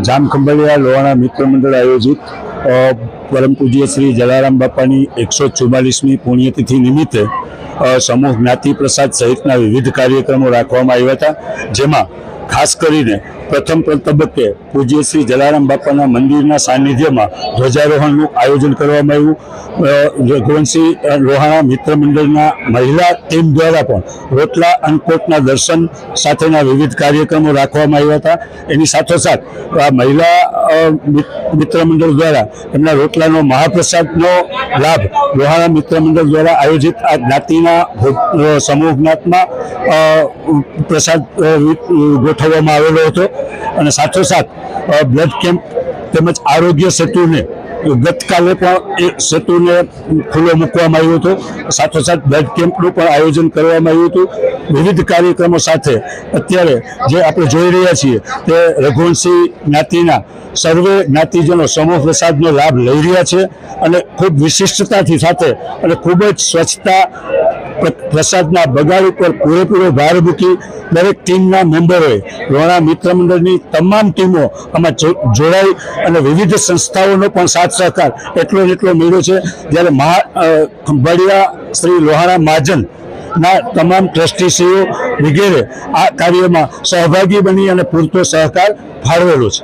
જામખંભાળિયા લોહાણા મિત્ર મંડળ આયોજિત પરમ પૂજ્ય શ્રી જલારામ બાપાની 144મી પુણ્યતિથિ નિમિત્તે સમૂહ જ્ઞાતિ પ્રસાદ સહિતના વિવિધ કાર્યક્રમો રાખવામાં આવ્યા હતા, જેમાં ખાસ કરીને પ્રથમ તબક્કે પૂજ્ય શ્રી જલારામ બાપાના મંદિરના સાનિધ્યમાં ધ્વજારોહણનું આયોજન કરવામાં આવ્યું। રઘુવંશી લોહાણા મિત્ર મંડળના મહિલા ટીમ દ્વારા પણ રોટલા અન્નકૂટના દર્શન સાથેના વિવિધ કાર્યક્રમો રાખવામાં આવ્યા હતા। એની સાથોસાથ આ મહિલા મિત્ર મંડળ દ્વારા એમના રોટલાનો મહાપ્રસાદનો લાભ લોહાણા મિત્ર મંડળ દ્વારા આયોજિત આ જ્ઞાતિના સમૂહ જ્ઞાતમાં પ્રસાદ ગોઠવવામાં આવેલો હતો અને સાથોસાથ બ્લડ કેમ્પ તેમજ આરોગ્ય સેતુને ગતકાલે પણ એ સેતુને ખુલ્લો મૂકવામાં આવ્યો હતો। સાથોસાથ બ્લડ કેમ્પનું પણ આયોજન કરવામાં આવ્યું હતું। વિવિધ કાર્યક્રમો સાથે અત્યારે જે આપણે જોઈ રહ્યા છીએ તે રઘુવંશી જ્ઞાતિના સર્વે જ્ઞાતિજનો સમૂહ પ્રસાદનો લાભ લઈ રહ્યા છે અને ખૂબ વિશિષ્ટતાથી સાથે અને ખૂબ જ સ્વચ્છતા પ્રસાદના બગાડ ઉપર પૂરેપૂરો ભાર મૂકી દરેક ટીમના મેમ્બરોએ લોહાણા મિત્ર મંડળની તમામ ટીમો આમાં જોડાઈ અને વિવિધ સંસ્થાઓનો પણ સાથ સહકાર એટલો મળ્યો છે। જ્યારે ખંભાળિયા શ્રી લોહાણા મહાજન ના તમામ ટ્રસ્ટીશ્રીઓ વગેરે આ કાર્યમાં સહભાગી બની અને પૂરતો સહકાર ફાળવેલો છે।